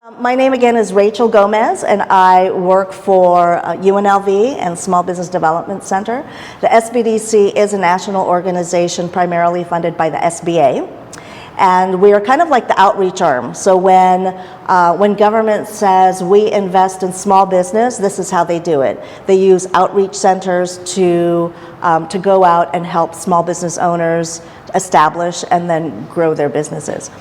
My name again is Rachel Gomez, and I work for UNLV and Small Business Development Center. The SBDC is a national organization primarily funded by the SBA, and we are kind of like the outreach arm. So when government says we invest in small business, this is how they do it. They use outreach centers to go out and help small business owners establish and then grow their businesses.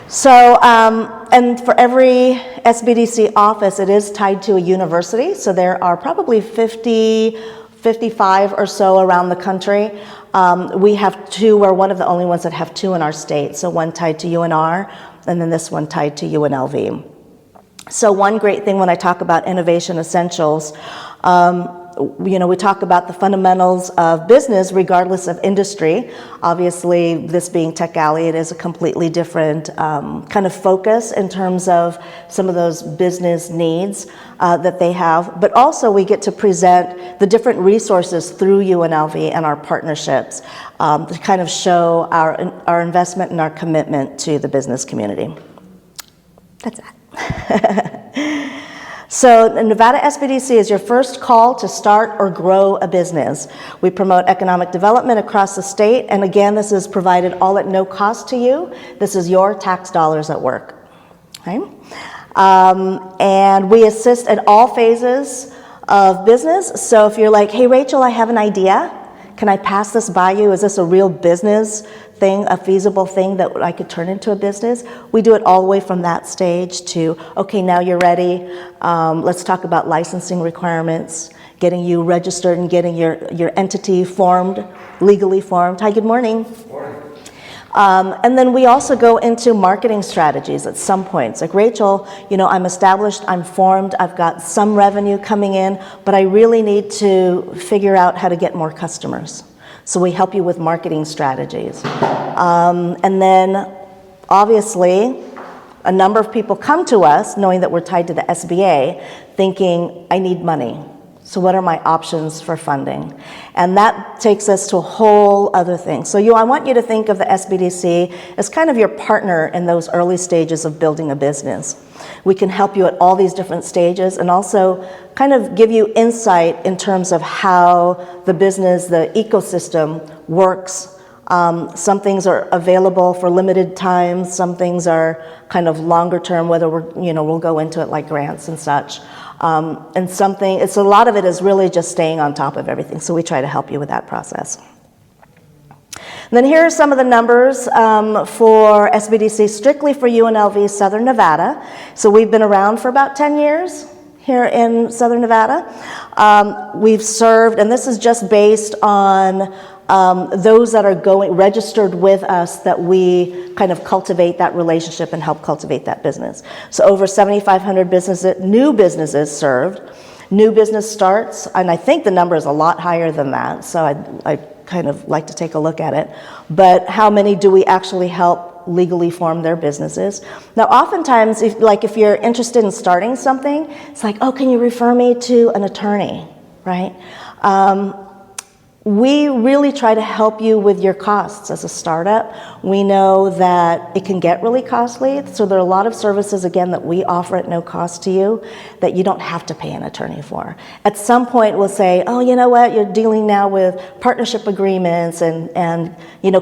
So, and for every SBDC office, it is tied to a university. So there are probably 55 or so around the country. We have two, we're one of the only ones that have two in our state. So one tied to UNR, and then this one tied to UNLV. So one great thing when I talk about innovation essentials, we talk about the fundamentals of business regardless of industry. Obviously, this being Tech Alley, it is a completely different kind of focus in terms of some of those business needs that they have. But also, we get to present the different resources through UNLV and our partnerships to kind of show our investment and our commitment to the business community. That's it. So Nevada SBDC is your first call to start or grow a business. We promote economic development across the state, and again, this is provided all at no cost to you. This is your tax dollars at work. Okay? And we assist at all phases of business. So if you're like, hey Rachel, I have an idea. Can I pass this by you? Is this a real business thing, a feasible thing that I could turn into a business? We do it all the way from that stage to, okay, now you're ready. Let's talk about licensing requirements, getting you registered and getting your entity formed, legally formed. Hi, good morning. Morning. And then we also go into marketing strategies at some points. Like Rachel, I'm established, I'm formed, I've got some revenue coming in, but I really need to figure out how to get more customers. So we help you with marketing strategies. And then obviously, a number of people come to us knowing that we're tied to the SBA, thinking, I need money. So what are my options for funding? And that takes us to a whole other thing. So I want you to think of the SBDC as kind of your partner in those early stages of building a business. We can help you at all these different stages and also kind of give you insight in terms of how the business, the ecosystem works. Some things are available for limited times. Some things are kind of longer term, whether we'll go into it like grants and such. And a lot of it is really just staying on top of everything. So we try to help you with that process. And then here are some of the numbers for SBDC, strictly for UNLV Southern Nevada. So we've been around for about 10 years here in Southern Nevada. We've served, and this is just based on those that are registered with us, that we kind of cultivate that relationship and help cultivate that business. So over 7,500 new businesses served. New business starts, and I think the number is a lot higher than that, so I kind of like to take a look at it. But how many do we actually help legally form their businesses? Now, oftentimes, if you're interested in starting something, it's like, oh, can you refer me to an attorney, right? We really try to help you with your costs as a startup. We know that it can get really costly, so there are a lot of services, again, that we offer at no cost to you that you don't have to pay an attorney for. At some point, we'll say, oh, you know what, you're dealing now with partnership agreements and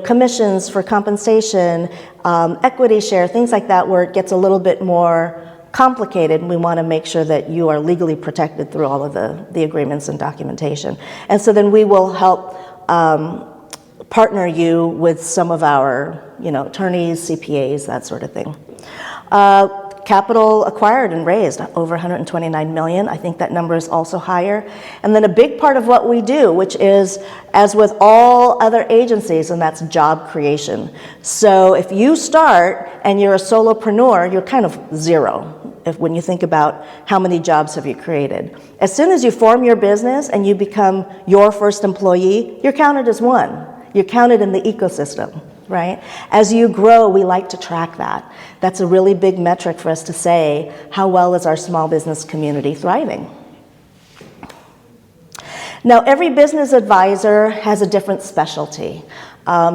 commissions for compensation, equity share, things like that, where it gets a little bit more complicated, and we want to make sure that you are legally protected through all of the agreements and documentation. And so then we will help partner you with some of our attorneys, CPAs, that sort of thing. Capital acquired and raised, over 129 million. I think that number is also higher. And then a big part of what we do, which is, as with all other agencies, and that's job creation. So if you start and you're a solopreneur, you're kind of zero when you think about how many jobs have you created. As soon as you form your business and you become your first employee, you're counted as one. You're counted in the ecosystem. Right? As you grow, we like to track that. That's a really big metric for us to say, how well is our small business community thriving? Now, every business advisor has a different specialty.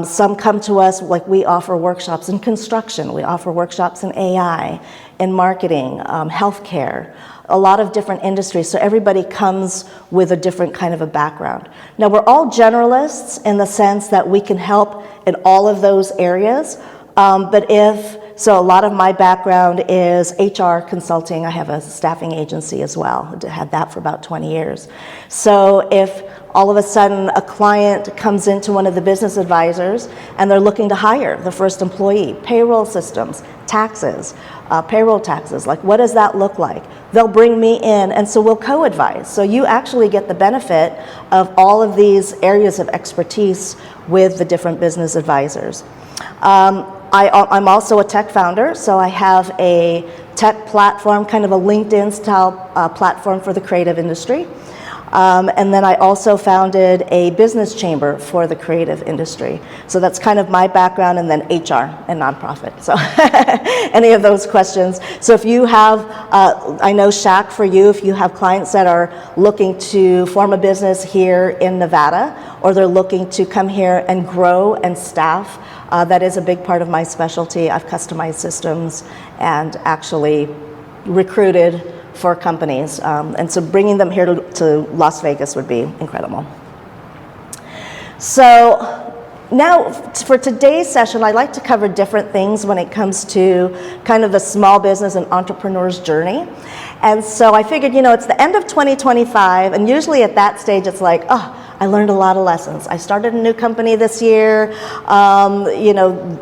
Some come to us, like we offer workshops in construction, we offer workshops in AI, in marketing, healthcare, a lot of different industries. So everybody comes with a different kind of a background. Now we're all generalists in the sense that we can help in all of those areas. So a lot of my background is HR consulting. I have a staffing agency as well. I had that for about 20 years. So if all of a sudden a client comes into one of the business advisors and they're looking to hire the first employee, payroll systems, taxes, payroll taxes, like what does that look like? They'll bring me in, and so we'll co-advise. So you actually get the benefit of all of these areas of expertise with the different business advisors. I'm also a tech founder, so I have a tech platform, kind of a LinkedIn style platform for the creative industry. And then I also founded a business chamber for the creative industry. So that's kind of my background, and then HR and nonprofit. So any of those questions. So if you have, I know Shaq, for you, if you have clients that are looking to form a business here in Nevada, or they're looking to come here and grow and staff, that is a big part of my specialty. I've customized systems and actually recruited for companies. And so bringing them here to Las Vegas would be incredible. So now for today's session, I like to cover different things when it comes to kind of the small business and entrepreneur's journey. And so I figured, it's the end of 2025, and usually at that stage it's like, I learned a lot of lessons. I started a new company this year.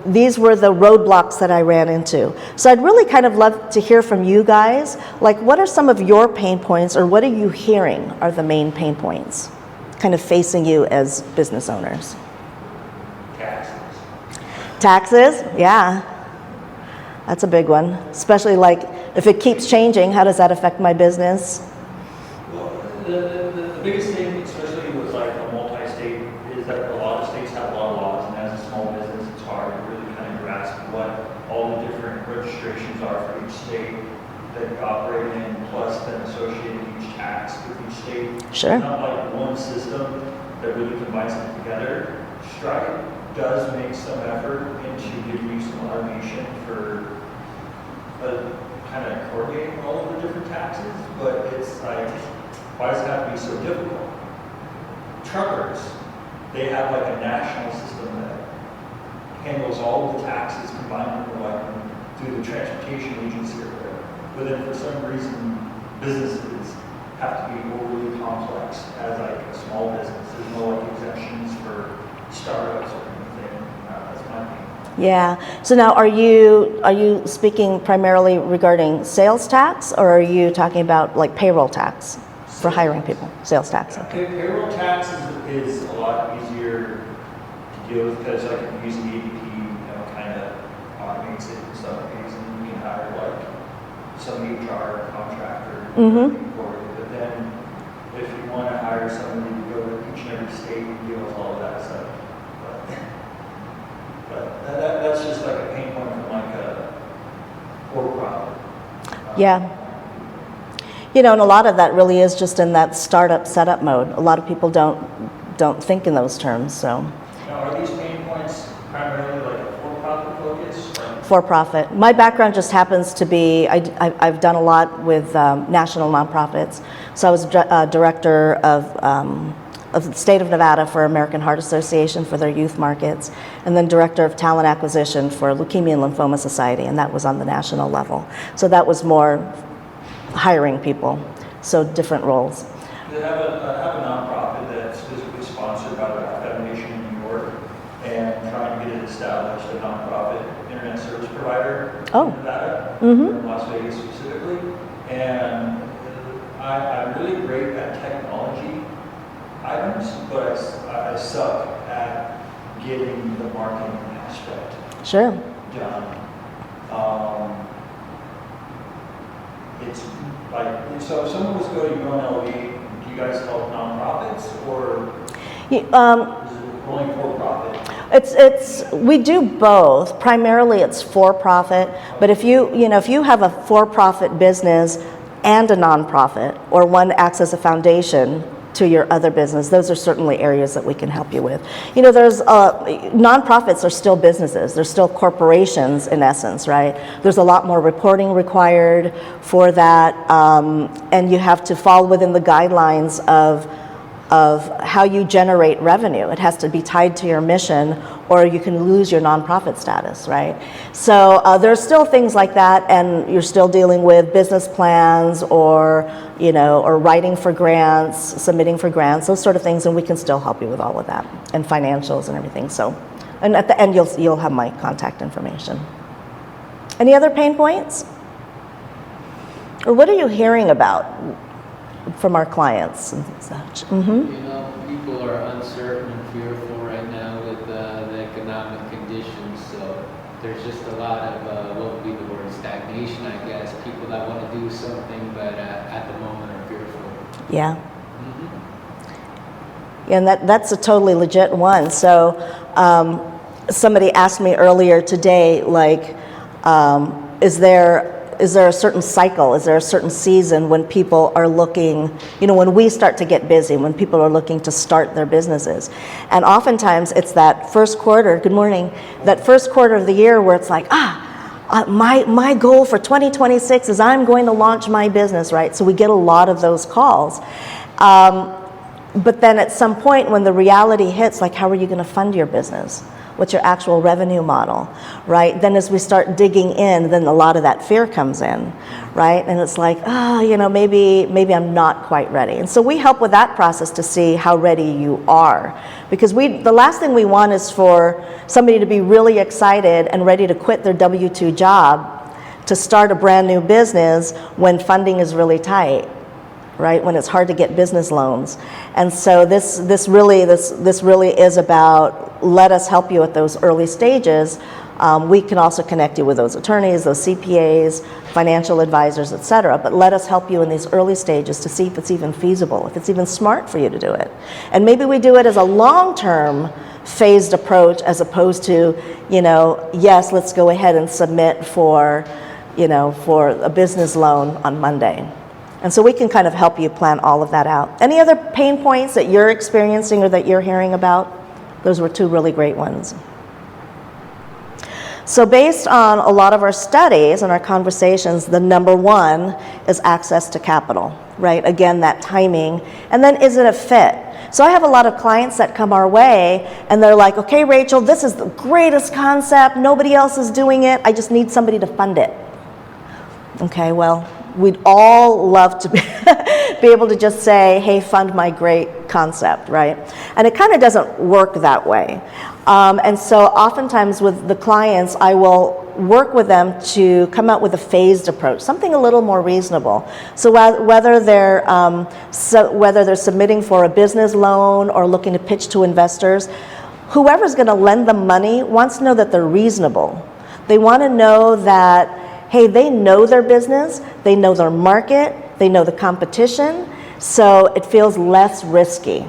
These were the roadblocks that I ran into. So I'd really kind of love to hear from you guys, like what are some of your pain points, or what are you hearing are the main pain points kind of facing you as business owners? Taxes, yeah. That's a big one, especially like if it keeps changing, how does that affect my business? Well, the biggest thing, especially with like a multi-state, is that a lot of states have a lot of laws, and as a small business, it's hard to really kind of grasp what all the different registrations are for each state that you operate in, plus then associated each tax with each state. Sure. It's not like one system that really combines them together. Stripe does make some effort into giving you some automation for kind of coordinating all of the different taxes, but it's like, why does it have to be so difficult? Truckers, they have like a national system that handles all of the taxes combined with like through the transportation agency or whatever. But then for some reason, businesses have to be overly complex as like a small business. There's no like exemptions for startups or anything. That's my opinion. Yeah. So now, are you speaking primarily regarding sales tax, or are you talking about like payroll tax for hiring people? Sales tax. Okay. Payroll tax is a lot easier to deal with because like if you're using ADP, kind of automates it in some ways, and you can hire like some HR contractor for you. But then if you want to hire somebody to go to each and every state and deal with all of that stuff. But that's just like a pain point from like a for-profit. Yeah. And a lot of that really is just in that startup setup mode. A lot of people don't think in those terms. So. Now, are these pain points primarily like a for-profit focus? For-profit. My background just happens to be, I've done a lot with national nonprofits. So I was director of the state of Nevada for American Heart Association for their youth markets, and then director of talent acquisition for Leukemia and Lymphoma Society, and that was on the national level. So that was more hiring people, so different roles. They have a nonprofit that's physically sponsored by the Foundation in New York, and trying to get it established, a nonprofit internet service provider in Nevada, in Las Vegas specifically. And I'm really great at technology items, but I suck at getting the marketing aspect done. It's like, so if someone was to go to UNLV, do you guys help nonprofits, or is it only for-profit? We do both. Primarily it's for-profit, but if you have a for-profit business and a nonprofit, or one acts as a foundation, to your other business, those are certainly areas that we can help you with. You know, there's nonprofits are still businesses. They're still corporations in essence, right? There's a lot more reporting required for that, and you have to fall within the guidelines of how you generate revenue. It has to be tied to your mission, or you can lose your nonprofit status, right? So there's still things like that, and you're still dealing with business plans, or or writing for grants, submitting for grants, those sort of things, and we can still help you with all of that, and financials and everything. So, and at the end, you'll have my contact information. Any other pain points? Or what are you hearing about from our clients and such? Mm-hmm. People are uncertain and fearful right now with the economic conditions, so there's just a lot of, what would be the word, stagnation, I guess. People that want to do something, but at the moment are fearful. Yeah. Yeah, and that's a totally legit one. So somebody asked me earlier today, like, is there a certain cycle, is there a certain season when people are looking, when we start to get busy, when people are looking to start their businesses? And oftentimes it's that first quarter, good morning, that first quarter of the year where it's like, my goal for 2026 is I'm going to launch my business, right? So we get a lot of those calls. But then at some point when the reality hits, like, how are you going to fund your business? What's your actual revenue model, right? Then as we start digging in, then a lot of that fear comes in, right? And it's like, maybe I'm not quite ready. And so we help with that process to see how ready you are. Because the last thing we want is for somebody to be really excited and ready to quit their W-2 job to start a brand new business when funding is really tight, right? When it's hard to get business loans. And so this really is about, let us help you at those early stages. We can also connect you with those attorneys, those CPAs, financial advisors, etc. But let us help you in these early stages to see if it's even feasible, if it's even smart for you to do it. And maybe we do it as a long-term phased approach as opposed to, yes, let's go ahead and submit for a business loan on Monday. And so we can kind of help you plan all of that out. Any other pain points that you're experiencing or that you're hearing about? Those were two really great ones. So based on a lot of our studies and our conversations, the number one is access to capital, right? Again, that timing. And then is it a fit? So I have a lot of clients that come our way and they're like, okay, Rachel, this is the greatest concept. Nobody else is doing it. I just need somebody to fund it. Okay, well, we'd all love to be able to just say, hey, fund my great concept, right? And it kind of doesn't work that way. And so oftentimes with the clients, I will work with them to come out with a phased approach, something a little more reasonable. So whether they're submitting for a business loan or looking to pitch to investors, whoever's going to lend them money wants to know that they're reasonable. They want to know that, hey, they know their business, they know their market, they know the competition, so it feels less risky,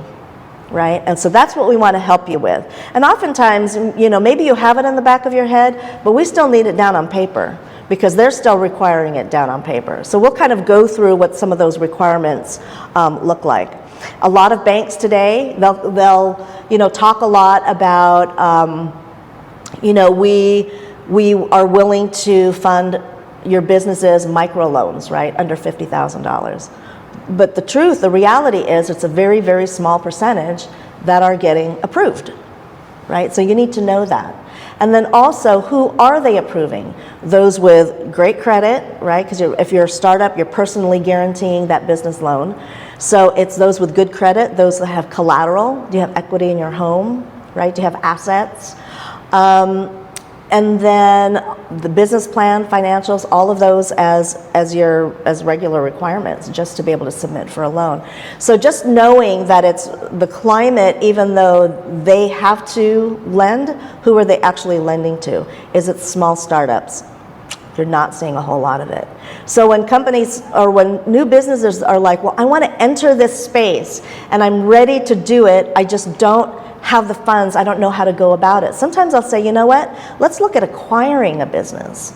right? And so that's what we want to help you with. And oftentimes, maybe you have it in the back of your head, but we still need it down on paper because they're still requiring it down on paper. So we'll kind of go through what some of those requirements look like. A lot of banks today, they'll talk a lot about, we are willing to fund your business's microloans, right, under $50,000. But the reality is it's a very, very small percentage that are getting approved, right? So you need to know that. And then also, who are they approving? Those with great credit, right? Because if you're a startup, you're personally guaranteeing that business loan. So it's those with good credit, those that have collateral. Do you have equity in your home, right? Do you have assets? And then the business plan, financials, all of those as regular requirements, just to be able to submit for a loan. So just knowing that it's the climate, even though they have to lend, who are they actually lending to? Is it small startups? You're not seeing a whole lot of it. So when companies or when new businesses are like, well, I want to enter this space and I'm ready to do it, I just don't have the funds, I don't know how to go about it. Sometimes I'll say, you know what, let's look at acquiring a business.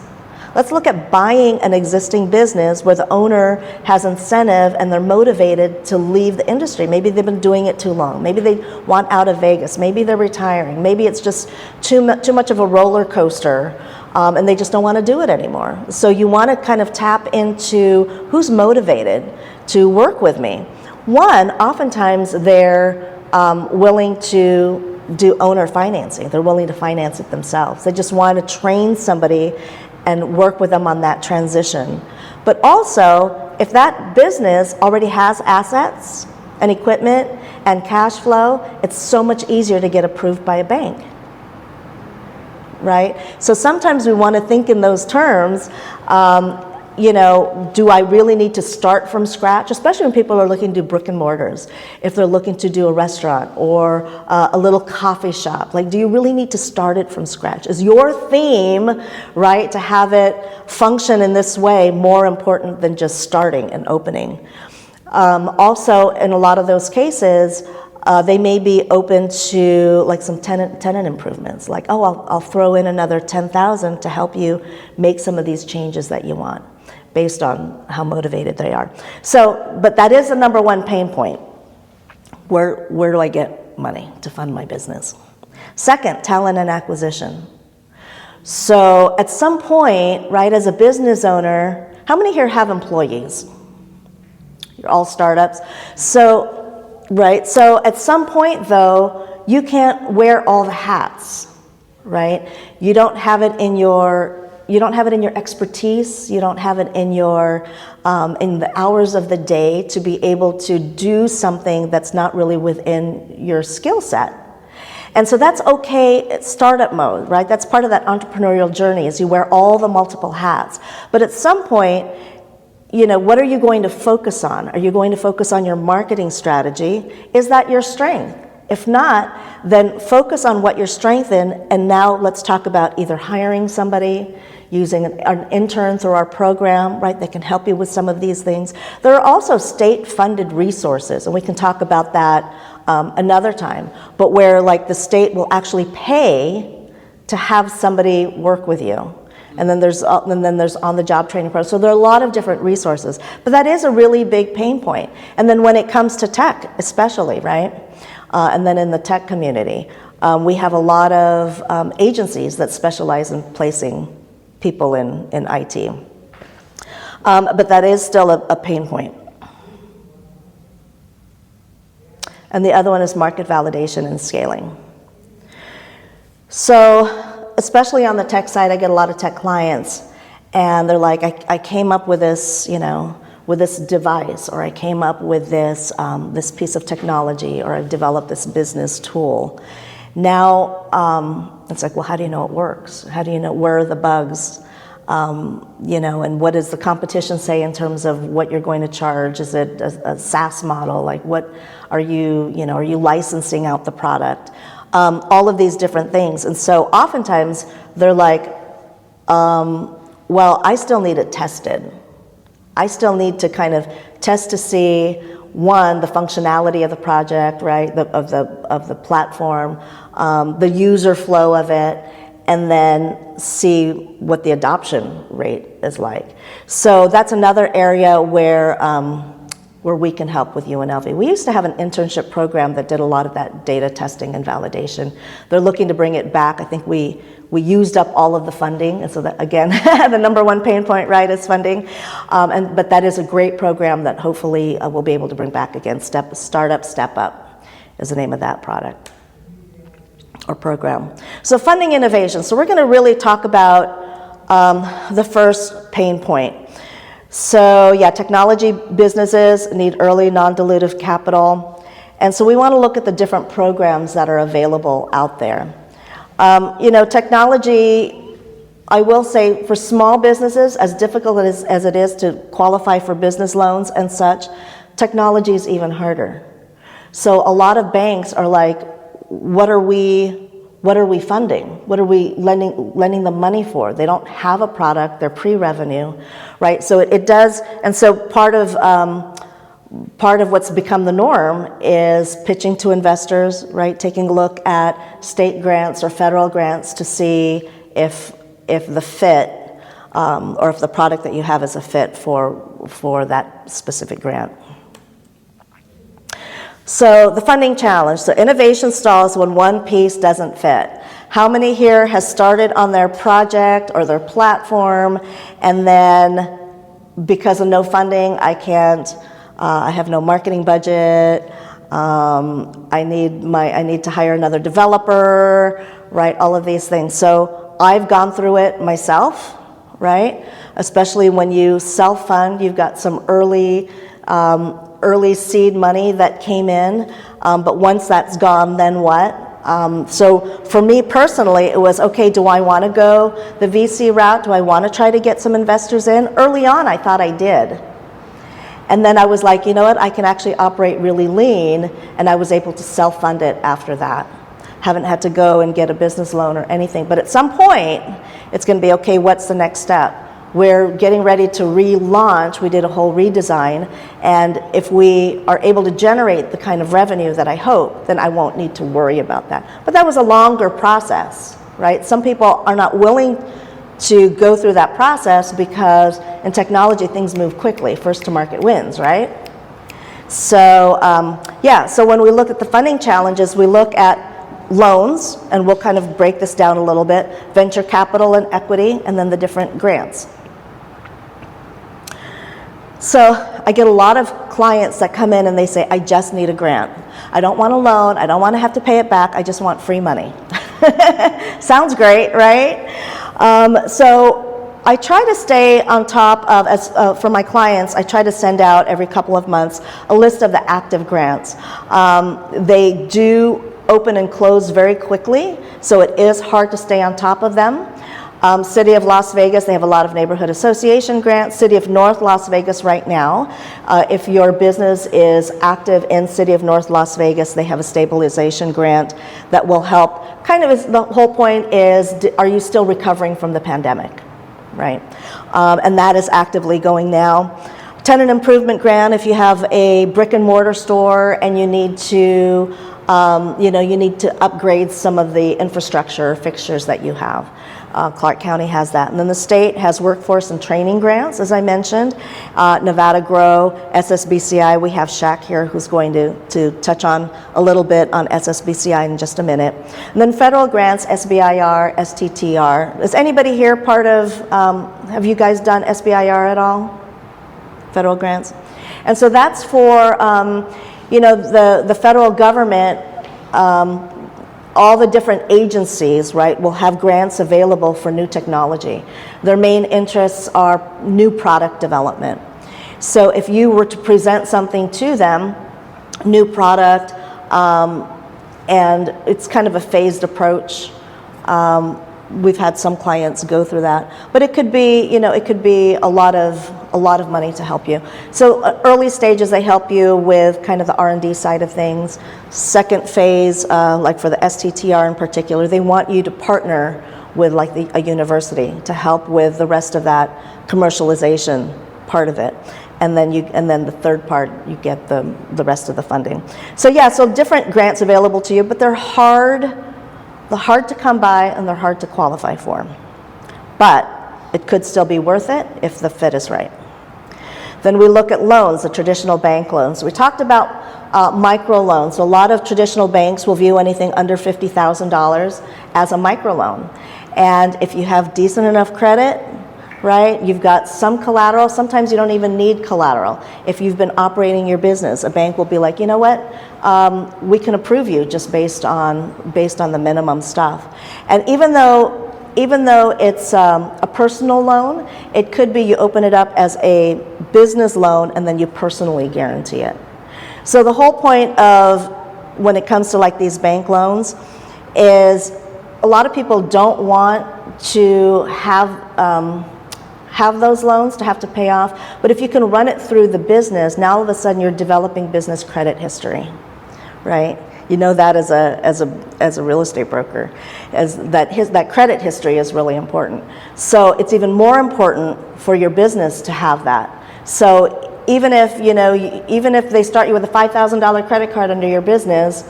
Let's look at buying an existing business where the owner has incentive and they're motivated to leave the industry. Maybe they've been doing it too long. Maybe they want out of Vegas. Maybe they're retiring. Maybe it's just too much of a roller coaster, and they just don't want to do it anymore. So you want to kind of tap into who's motivated to work with me. One, oftentimes they're willing to do owner financing. They're willing to finance it themselves. They just want to train somebody and work with them on that transition. But also, if that business already has assets and equipment and cash flow, it's so much easier to get approved by a bank, right? So sometimes we want to think in those terms. Do I really need to start from scratch? Especially when people are looking to do brick and mortars. If they're looking to do a restaurant or a little coffee shop, like, do you really need to start it from scratch? Is your theme, right, to have it function in this way more important than just starting and opening? Also, in a lot of those cases, they may be open to like some tenant improvements, like, oh, I'll throw in another $10,000 to help you make some of these changes that you want, based on how motivated they are. So, but that is the number one pain point. Where do I get money to fund my business? Second, talent and acquisition. So at some point, right, as a business owner, how many here have employees? You're all startups. So, right, so at some point though, you can't wear all the hats, right? You don't have it in your expertise. You don't have it in in the hours of the day to be able to do something that's not really within your skill set. And so that's okay at startup mode, right? That's part of that entrepreneurial journey, is you wear all the multiple hats. But at some point, what are you going to focus on? Are you going to focus on your marketing strategy? Is that your strength? If not, then focus on what you're strength in, and now let's talk about either hiring somebody, using an intern through our program, right, that can help you with some of these things. There are also state-funded resources, and we can talk about that another time, but where like the state will actually pay to have somebody work with you. And then there's on-the-job training program. So there are a lot of different resources, but that is a really big pain point. And then when it comes to tech, especially, right? And then in the tech community, we have a lot of agencies that specialize in placing people in IT. But that is still a pain point. And the other one is market validation and scaling. So especially on the tech side, I get a lot of tech clients, and they're like, I came up with this, with this device, or I came up with this piece of technology, or I developed this business tool. Now, it's like, well, how do you know it works? How do you know where are the bugs? And what does the competition say in terms of what you're going to charge? Is it a SaaS model? Like, what are you licensing out the product? All of these different things. And so oftentimes they're like, well, I still need it tested. I still need to kind of test to see, one, the functionality of the project, right, of the platform, the user flow of it, and then see what the adoption rate is like. So that's another area where we can help with UNLV. We used to have an internship program that did a lot of that data testing and validation. They're looking to bring it back. I think we used up all of the funding, and so that, again, the number one pain point, right, is funding. But that is a great program that hopefully we'll be able to bring back again. Startup Step Up is the name of that product or program. So funding innovation. So we're going to really talk about the first pain point. So yeah, technology businesses need early non-dilutive capital. And so we want to look at the different programs that are available out there. Technology, I will say, for small businesses, as difficult as it is to qualify for business loans and such, technology is even harder. So a lot of banks are like, what are we funding? What are we lending them money for? They don't have a product, they're pre-revenue, right? So it does, and so part of what's become the norm is pitching to investors, right? Taking a look at state grants or federal grants to see if the fit or if the product that you have is a fit for that specific grant. So the funding challenge. So innovation stalls when one piece doesn't fit. How many here has started on their project or their platform, and then because of no funding, I can't, I have no marketing budget, I need to hire another developer, right? All of these things. So I've gone through it myself, right? Especially when you self-fund, you've got some early seed money that came in, but once that's gone, then what? So for me personally, it was, okay, do I want to go the VC route? Do I want to try to get some investors in? Early on, I thought I did. And then I was like, you know what, I can actually operate really lean, and I was able to self-fund it after that. Haven't had to go and get a business loan or anything. But at some point, it's going to be, okay, what's the next step? We're getting ready to relaunch. We did a whole redesign, and if we are able to generate the kind of revenue that I hope, then I won't need to worry about that. But that was a longer process, right? Some people are not willing to go through that process because in technology things move quickly. First to market wins, right? So so when we look at the funding challenges, we look at loans, and we'll kind of break this down a little bit, venture capital and equity, and then the different grants. So I get a lot of clients that come in and they say, I just need a grant. I don't want a loan, I don't want to have to pay it back, I just want free money. Sounds great, right? So I try to stay on top of, for my clients, I try to send out every couple of months a list of the active grants. They do open and close very quickly, so it is hard to stay on top of them. City of Las Vegas, they have a lot of neighborhood association grants. City of North Las Vegas right now, if your business is active in City of North Las Vegas, they have a stabilization grant that will help. Kind of the whole point is, are you still recovering from the pandemic, right? And that is actively going now. Tenant improvement grant, if you have a brick and mortar store and you need to you need to upgrade some of the infrastructure fixtures that you have. Clark County has that. And then the state has workforce and training grants, as I mentioned. Nevada Grow, SSBCI, we have Shaq here who's going to touch on a little bit on SSBCI in just a minute. And then federal grants, SBIR, STTR. Is anybody here part of, have you guys done SBIR at all? Federal grants? And so that's for, the federal government, all the different agencies, right, will have grants available for new technology. Their main interests are new product development. So if you were to present something to them, new product, and it's kind of a phased approach. We've had some clients go through that, but it could be, it could be a lot of money to help you. So early stages, they help you with kind of the R&D side of things. Second phase, like for the STTR in particular, they want you to partner with like a university to help with the rest of that commercialization part of it. And then the third part, you get the rest of the funding. So yeah, so different grants available to you, but they're hard to come by and they're hard to qualify for. But it could still be worth it if the fit is right. Then we look at loans, the traditional bank loans. We talked about micro loans. So a lot of traditional banks will view anything under $50,000 as a micro loan. And if you have decent enough credit, right, you've got some collateral. Sometimes you don't even need collateral. If you've been operating your business, a bank will be like, you know what, we can approve you just based on the minimum stuff. And even though it's a personal loan, it could be you open it up as a business loan and then you personally guarantee it. So the whole point of when it comes to like these bank loans is a lot of people don't want to have those loans to have to pay off, but if you can run it through the business, now all of a sudden you're developing business credit history, right? You know that as a real estate broker, as that credit history is really important. So it's even more important for your business to have that. So even if they start you with a $5,000 credit card under your business,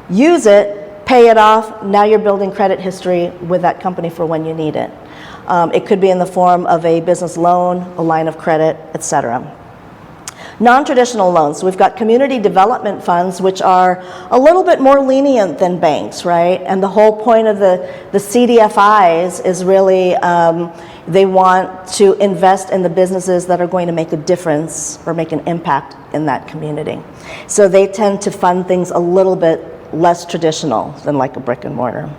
use it, pay it off. Now you're building credit history with that company for when you need it. It could be in the form of a business loan, a line of credit, etc. Non-traditional loans. So we've got community development funds, which are a little bit more lenient than banks, right? And the whole point of the CDFIs is really they want to invest in the businesses that are going to make a difference or make an impact in that community. So they tend to fund things a little bit less traditional than like a brick and mortar.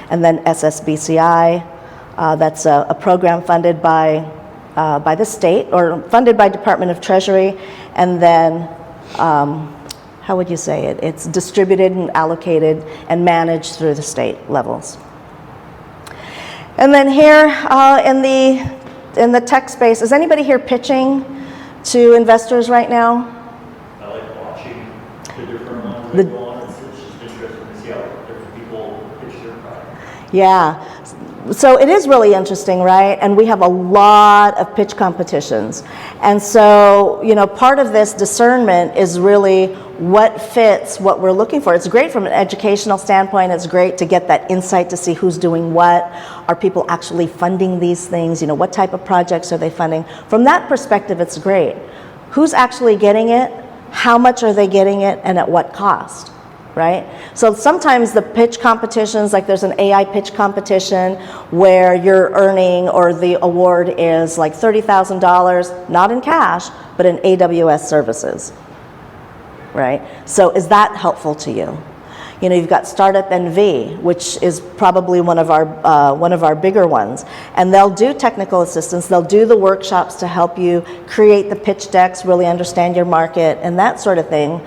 And then SSBCI, that's a program funded by the state or funded by Department of Treasury, and then how would you say it? It's distributed and allocated and managed through the state levels. And then here in the tech space, is anybody here pitching to investors right now? I like watching the different ones that go on. It's just interesting to see how different people pitch their product. Yeah. So it is really interesting, right? And we have a lot of pitch competitions. And so, part of this discernment is really what fits what we're looking for. It's great from an educational standpoint. It's great to get that insight to see who's doing what. Are people actually funding these things? What type of projects are they funding? From that perspective, it's great. Who's actually getting it? How much are they getting it? And at what cost? Right? So sometimes the pitch competitions, like there's an AI pitch competition where you're earning, or the award is like $30,000, not in cash, but in AWS services, right? So is that helpful to you? You've got Startup NV, which is probably one of our bigger ones, and they'll do technical assistance. They'll do the workshops to help you create the pitch decks, really understand your market, and that sort of thing.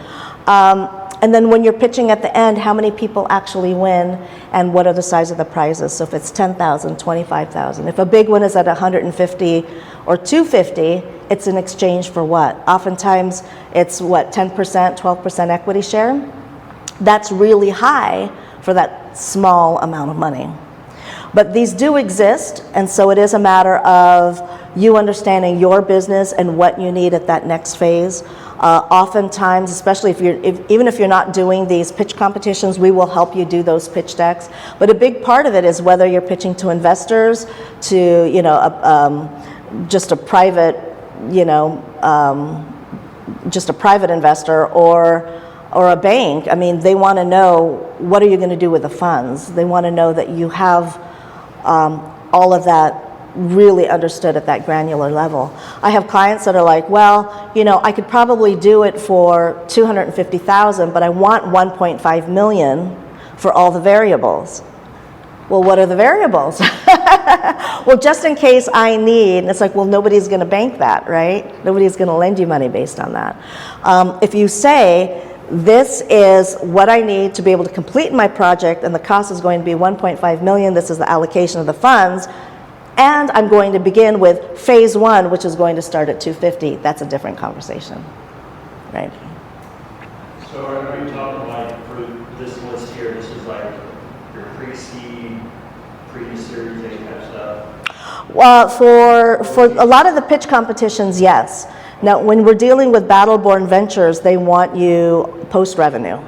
And then when you're pitching at the end, how many people actually win and what are the size of the prizes? So if it's 10,000, 25,000. If a big one is at 150 or 250, it's in exchange for what? Oftentimes it's 10%, 12% equity share? That's really high for that small amount of money. But these do exist, and so it is a matter of you understanding your business and what you need at that next phase. Oftentimes, especially even if you're not doing these pitch competitions, we will help you do those pitch decks. But a big part of it is whether you're pitching to investors, to just a private, just a private investor, or a bank. I mean, they want to know, what are you going to do with the funds? They want to know that you have all of that really understood at that granular level. I have clients that are like, well, I could probably do it for $250,000, but I want 1.5 million for all the variables. Well, what are the variables? Well, just in case I need, and it's like, well, nobody's going to bank that, right? Nobody's going to lend you money based on that. If you say, this is what I need to be able to complete my project, and the cost is going to be 1.5 million, this is the allocation of the funds, and I'm going to begin with phase 1, which is going to start at 250. That's a different conversation, right? So are you talking like for this list here, this is like your pre-seed, pre-series A type stuff? Well, for a lot of the pitch competitions, yes. Now, when we're dealing with Battleborn Ventures, they want you post-revenue.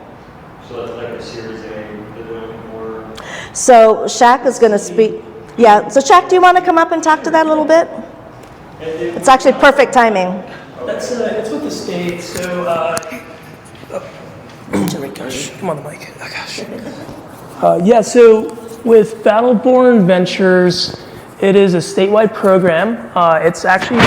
So that's like a Series A that they're looking for? So Shaq is going to speak. Yeah, so Shaq, do you want to come up and talk to that a little bit? It's actually perfect timing. That's it's with the state. So, come on the mic. Oh gosh. Yeah. So with Battleborn Ventures, it is a statewide program. It's actually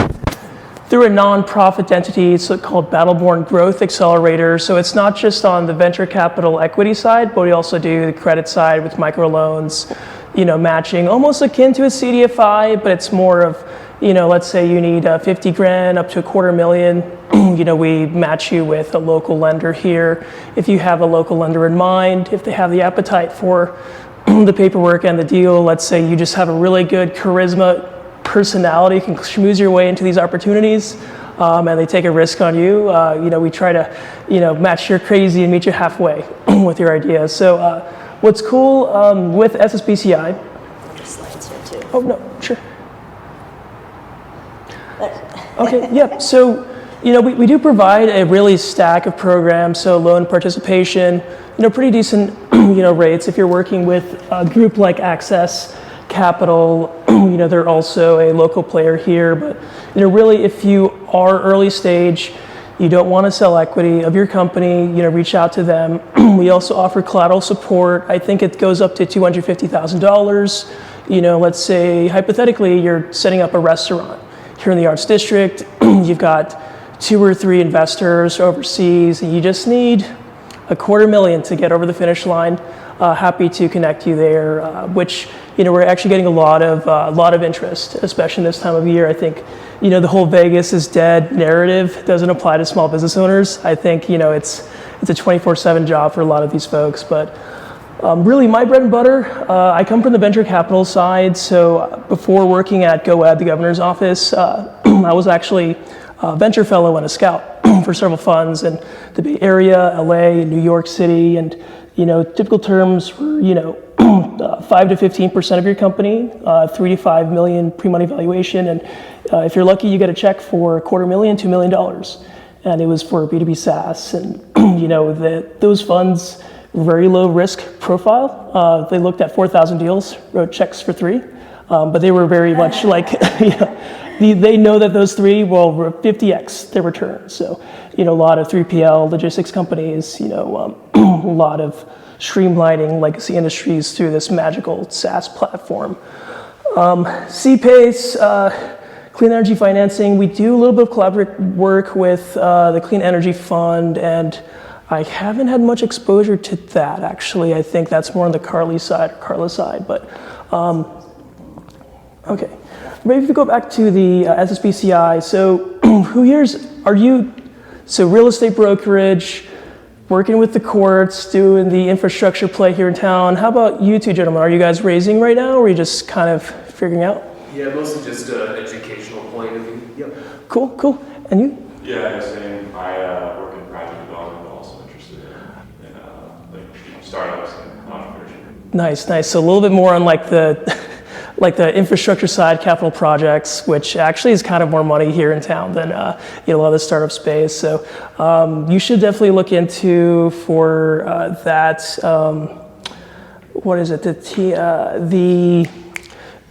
through a nonprofit entity. It's called Battleborn Growth Accelerator. So it's not just on the venture capital equity side, but we also do the credit side with microloans. Matching, almost akin to a CDFI, but it's more of, let's say you need 50 grand up to $250,000. We match you with a local lender here. If you have a local lender in mind, if they have the appetite for the paperwork and the deal, let's say you just have a really good charisma personality, you can schmooze your way into these opportunities, and they take a risk on you. We try to, match your crazy and meet you halfway with your ideas. So, what's cool with SSBCI? Slides here too. Oh no, sure. Okay, yeah. So, we do provide a really stack of programs. So loan participation, pretty decent, rates. If you're working with a group like Access capital. They're also a local player here, but really, if you are early stage, you don't want to sell equity of your company, reach out to them. We also offer collateral support. I think it goes up to $250,000. Let's say hypothetically you're setting up a restaurant here in the Arts District. You've got 2 or 3 investors overseas, and you just need $250,000 to get over the finish line. Happy to connect you there, which we're actually getting a lot of interest, especially this time of year. I think the whole Vegas is dead narrative doesn't apply to small business owners. I think it's a 24/7 job for a lot of these folks. But really, my bread and butter, I come from the venture capital side. So before working at GoEd, the governor's office, I was actually a venture fellow and a scout for several funds in the Bay Area, LA, New York City, and typical terms were 5 to 15% of your company, 3 to 5 million pre-money valuation, and if you're lucky, you get a check for $250,000, $2 million, and it was for B2B SaaS, and those funds were very low risk profile. They looked at 4,000 deals, wrote checks for 3, but they were very much like they know that those 3 will 50x their return. So a lot of 3PL logistics companies, a lot of streamlining legacy industries through this magical SaaS platform. CPACE, clean energy financing, we do a little bit of collaborative work with the Clean Energy Fund, and I haven't had much exposure to that, actually. I think that's more on the Carla side, but okay. Maybe if we go back to the SSBCI, so so real estate brokerage, working with the courts, doing the infrastructure play here in town. How about you two gentlemen? Are you guys raising right now, or are you just kind of figuring out? Yeah, mostly just an educational point of view. Yep. Cool. And you? Yeah, same. I work in project development, but also interested in startups and entrepreneurship. Nice. So a little bit more on like the infrastructure side, capital projects, which actually is kind of more money here in town than a lot of the startup space. So you should definitely look into for that. What is it? The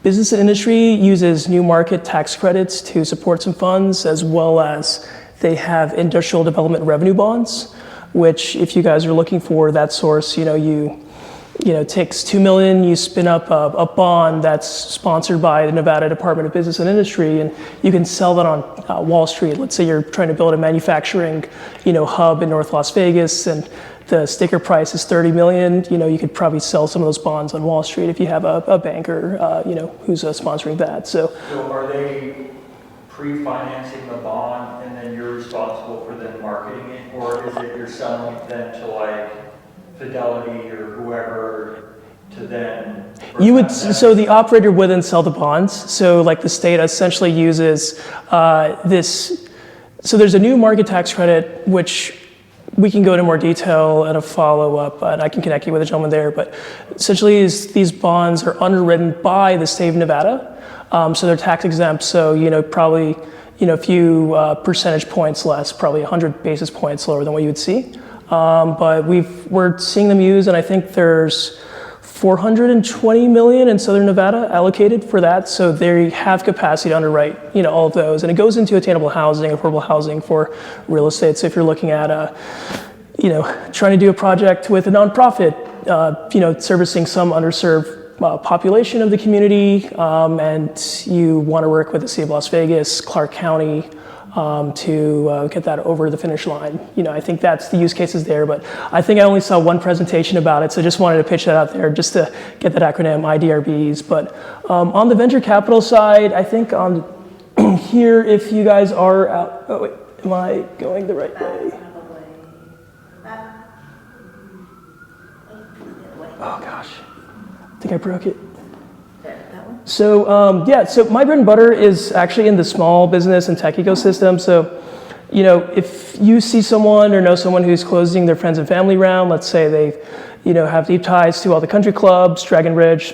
business and industry uses new market tax credits to support some funds, as well as they have industrial development revenue bonds, which if you guys are looking for that source, it takes $2 million, you spin up a bond that's sponsored by the Nevada Department of Business and Industry, and you can sell that on Wall Street. Let's say you're trying to build a manufacturing, hub in North Las Vegas, and the sticker price is $30 million. You could probably sell some of those bonds on Wall Street if you have a banker, who's sponsoring that. So are they pre-financing the bond and then you're responsible for them marketing it, or is it you're selling it then to like Fidelity or whoever to then? So the operator would then sell the bonds. So like the state essentially uses this. So there's a new market tax credit, which we can go into more detail in a follow-up, and I can connect you with a gentleman there. But essentially, these bonds are underwritten by the state of Nevada, so they're tax exempt. So probably a few percentage points less, probably 100 basis points lower than what you would see. But we're seeing them used, and I think there's $420 million in Southern Nevada allocated for that. So they have capacity to underwrite, all of those, and it goes into attainable housing, affordable housing for real estate. So if you're looking at, trying to do a project with a nonprofit, servicing some underserved population of the community, and you want to work with the city of Las Vegas, Clark County, to get that over the finish line. I think that's the use cases there, but I think I only saw one presentation about it, so just wanted to pitch that out there just to get that acronym, IDRBs. But on the venture capital side, I think on here, if you guys are out, oh wait, am I going the right way? Oh gosh, I think I broke it. So so my bread and butter is actually in the small business and tech ecosystem. So, if you see someone or know someone who's closing their friends and family round, let's say they, have deep ties to all the country clubs, Dragon Ridge,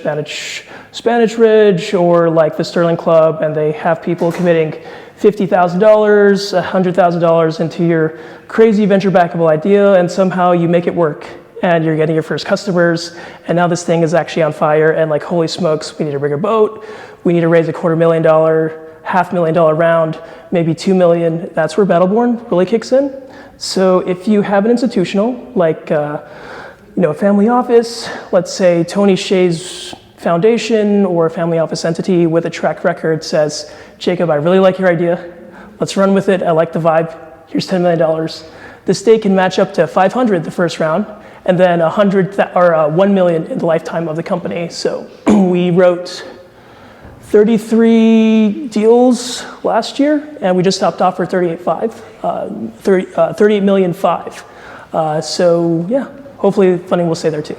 Spanish Ridge, or like the Sterling Club, and they have people committing $50,000, $100,000 into your crazy venture backable idea, and somehow you make it work and you're getting your first customers, and now this thing is actually on fire, and like, holy smokes, we need to bring a boat, we need to raise a $250,000, $500,000 round, maybe 2 million. That's where Battleborn really kicks in. So if you have an institutional, like a family office, let's say Tony Hsieh's foundation or a family office entity with a track record says, Jacob, I really like your idea, let's run with it, I like the vibe, here's $10 million. The state can match up to 500 the first round, and then 1 million in the lifetime of the company. So we wrote 33 deals last year, and we just stopped off for 38 million 5. So yeah, hopefully funding will stay there too.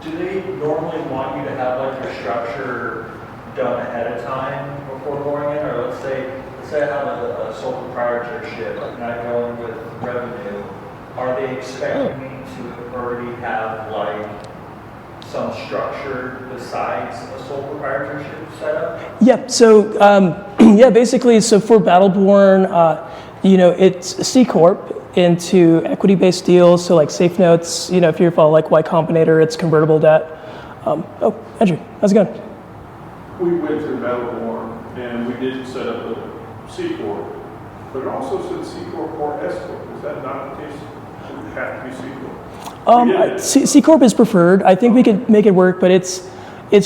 Do they normally want you to have like your structure done ahead of time before going in? Or let's say I have a sole proprietorship and I go in with revenue, are they expecting me to already have like some structure besides a sole proprietorship setup? Yeah, so basically, so for Battleborn, it's a C Corp into equity-based deals, so like safe notes, if you follow like Y Combinator, it's convertible debt. Andrew, how's it going? We went through Battleborn and we did set up a C Corp, but it also said C Corp or S Corp. Is that not the case? Does it have to be C Corp? C Corp is preferred. I think we could make it work, but it's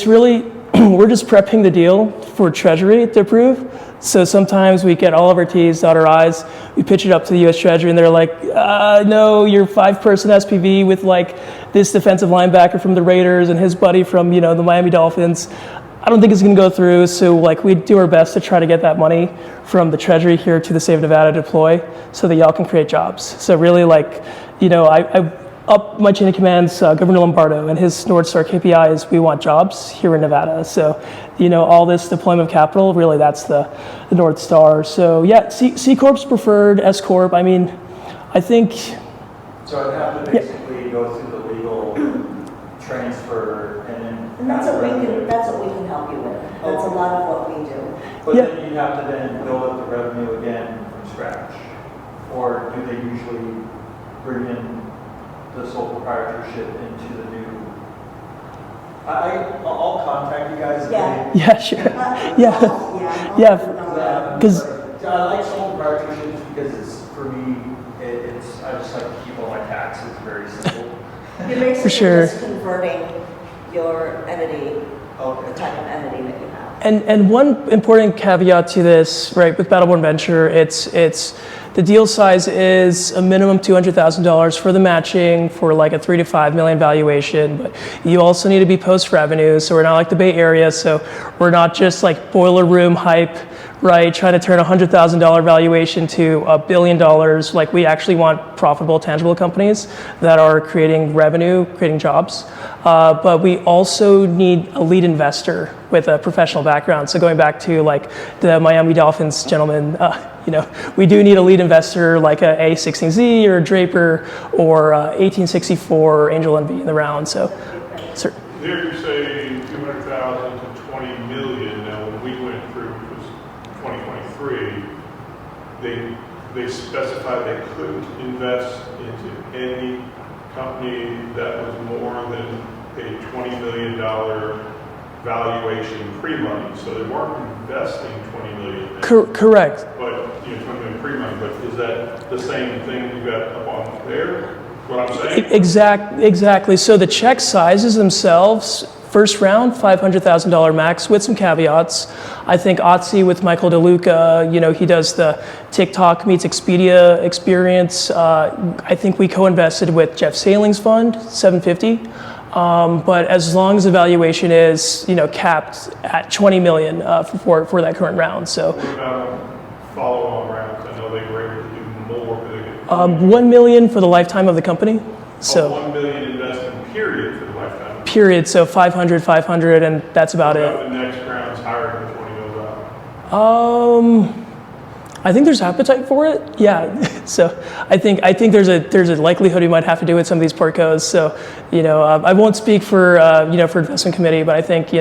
really, we're just prepping the deal for Treasury to approve. So sometimes we get all of our T's, dot our I's, we pitch it up to the US Treasury and they're like, no, you're 5-person SPV with like this defensive linebacker from the Raiders and his buddy from, the Miami Dolphins. I don't think it's gonna go through, so like we do our best to try to get that money from the Treasury here to the state of Nevada to deploy so that y'all can create jobs. So really like, I up my chain of commands, Governor Lombardo, and his North Star KPI is we want jobs here in Nevada. So, all this deployment of capital, really that's the North Star. So yeah, C Corp's preferred, S Corp, I think. So I'd have to basically go through the legal transfer And that's what we can help you with. That's a lot of what we do. But then you have to then build up the revenue again from scratch? Or do they usually bring in the sole proprietorship into the new? I'll contact you guys. Yeah, sure. Yeah. Because I like sole proprietorships because it's, for me, I just like to keep all my taxes very simple. You're basically For sure. just converting your entity, the type of entity that you have. And one important caveat to this, right, with Battleborn Venture, it's the deal size is a minimum $200,000 for the matching for like a 3 to 5 million valuation, but you also need to be post-revenue, so we're not like the Bay Area, so we're not just like boiler room hype, right, trying to turn a $100,000 valuation to $1 billion. Like we actually want profitable, tangible companies that are creating revenue, creating jobs. But we also need a lead investor with a professional background. So going back to like the Miami Dolphins gentleman, we do need a lead investor like a A16Z or a Draper or 1864 or Angel Envy in the round. So, sir. There you say 200,000 to 20 million. Now, when we went through, it was 2023, they specified they couldn't invest into any company that was more than a $20 million valuation pre-money. So they weren't investing $20 million. Correct. But, $20 million pre-money, but is that the same thing you got up on there? What I'm saying? Exactly. So the check sizes themselves, first round, $500,000 max with some caveats. I think Autry with Michael DeLuca, he does the TikTok meets Expedia experience. I think we co-invested with Jeff Saling's fund, $750. But as long as the valuation is, capped at 20 million for that current round. So. What about follow-on rounds? I know they were able to do more. 1 million for the lifetime of the company. So 1 million investment period for the lifetime. Period. So 500, and that's about it. The next round's higher than 20 million. I think there's appetite for it. Yeah. So I think there's a likelihood we might have to do with some of these portcos. So I won't speak for for investment committee, but I think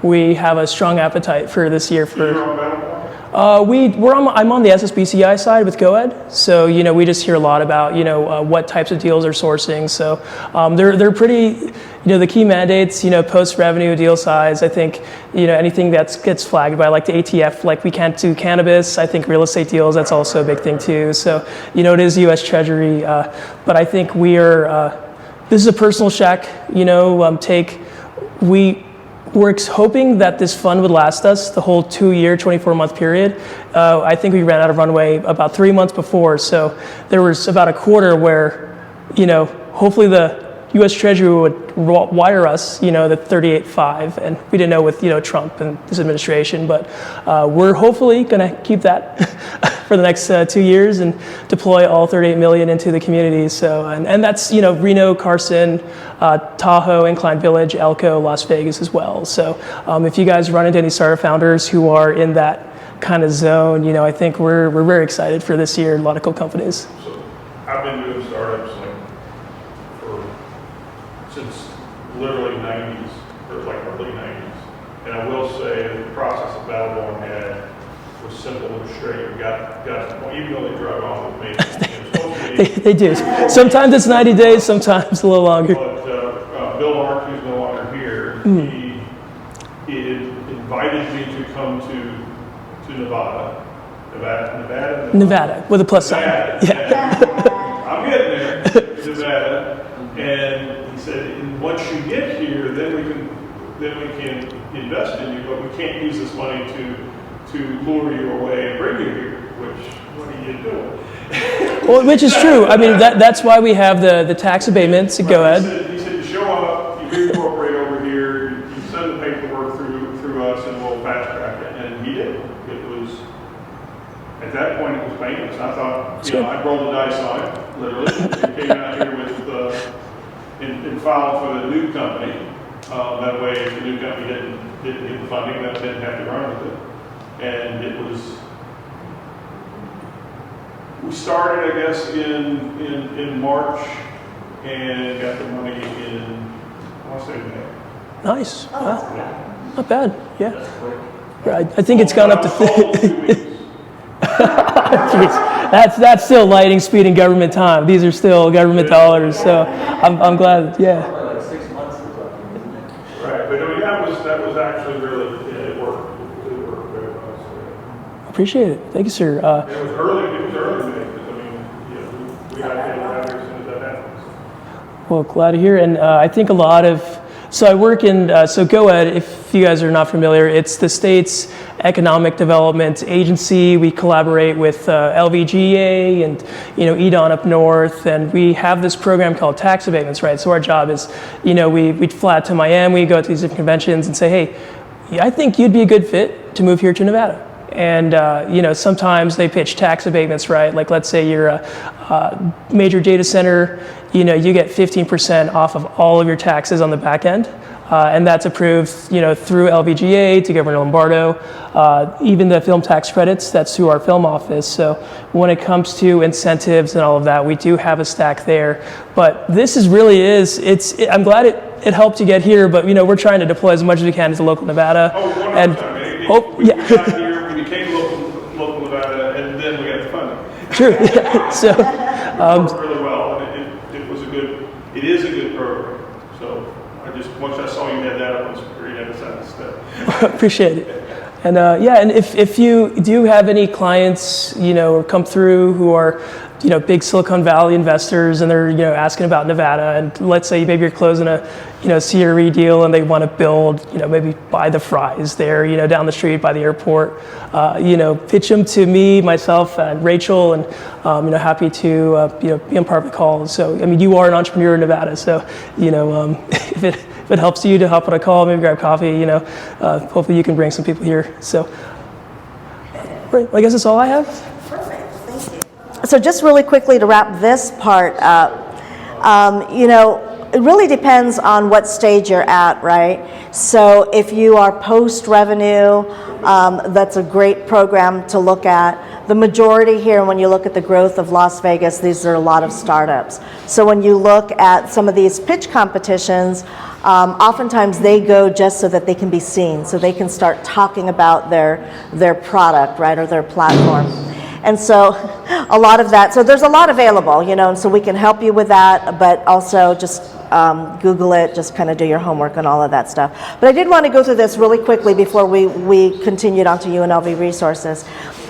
we have a strong appetite for this year for. You're on Battleborn? I'm on the SSBCI side with GoEd, so we just hear a lot about what types of deals are sourcing. So they're pretty, the key mandates, post revenue, deal size. I think anything that gets flagged by like the ATF, like we can't do cannabis. I think real estate deals, that's also a big thing too. So it is U.S. Treasury, but I think we are. This is a personal check. We're hoping that this fund would last us the whole 2-year, 24-month period. I think we ran out of runway about 3 months before, so there was about a quarter where, hopefully the U.S. Treasury would wire us, the 38.5, and we didn't know with, Trump and this administration, but we're hopefully going to keep that for the next 2 years and deploy all 38 million into the community. So, and that's, Reno, Carson, Tahoe, Incline Village, Elko, Las Vegas as well. So if you guys run into any startup founders who are in that kind of zone, I think we're very excited for this year. A lot of cool companies. So I've been doing startups since literally 90s, or like early 90s. And I will say that the process that Battleborn had was simple and straight. We got to the point, even though they drug off with me. It was supposed to be, they do. Sometimes it's 90 days, sometimes a little longer. But Bill Ark, who's no longer here, he invited me to come to Nevada. Nevada, with a plus sign. Yeah. I'm getting there, Nevada. And he said, once you get here, then we can invest in you, but we can't use this money to lure you away and bring you here. What are you doing? Well, which is true. I mean, that's why we have the tax abatements. Go ahead. He said, you show up, you incorporate over here, you send the paperwork through us, and we'll fast track it. And he did. It was, at that point, it was painless. I thought, I'd roll the dice on it, literally. It came out here with and filed for the new company. That way, if the new company didn't get the funding, that didn't have to run with it. And it was, we started, I guess, in March and got the money in, I want to say May. Nice. Wow. Not bad. Yeah. I think it's gone up to. Jeez, that's still lightning speed in government time. These are still government dollars, so I'm glad. Yeah. Probably like 6 months or something, isn't it? Right, but I mean, that was actually really, it worked. It worked very well. So. Appreciate it. Thank you, sir. It was early May, because I mean, we got to get it out here as soon as that happens. Well, glad to hear. And I think a lot of, so I work in, so GoEd, if you guys are not familiar, it's the state's economic development agency. We collaborate with LVGA and, EDON up north, and we have this program called tax abatements, right? So our job is, we'd fly out to Miami, go to these different conventions and say, hey, I think you'd be a good fit to move here to Nevada. And, sometimes they pitch tax abatements, right? Like, let's say you're a major data center, you get 15% off of all of your taxes on the back end. And that's approved, through LVGA to Governor Lombardo, even the film tax credits, that's through our film office. So when it comes to incentives and all of that, we do have a stack there. But this I'm glad it helped you get here, but, we're trying to deploy as much as we can to local Nevada. We got here, we became local Nevada, and then we got the funding. True. So it worked really well, and it is a good program. So once I saw you had that up on the screen, I decided to step. Appreciate it. And and if you do have any clients, or come through who are, big Silicon Valley investors, and they're, asking about Nevada, and let's say maybe you're closing a, CRE deal, and they want to build, maybe buy the fries there, down the street by the airport, pitch them to me, myself, and Rachel, and happy to, be on part of the call. So, I mean, you are an entrepreneur in Nevada, so, if it helps you to hop on a call, maybe grab coffee, hopefully you can bring some people here. So, right, I guess that's all I have. Perfect, thank you. So just really quickly to wrap this part up, it really depends on what stage you're at, right? So if you are post-revenue, that's a great program to look at. The majority here, when you look at the growth of Las Vegas, these are a lot of startups. So when you look at some of these pitch competitions, Oftentimes they go just so that they can be seen, so they can start talking about their product, right, or their platform. And so a lot of that, so there's a lot available, and so we can help you with that, but also just Google it, just kind of do your homework and all of that stuff. But I did want to go through this really quickly before we continued on to UNLV resources.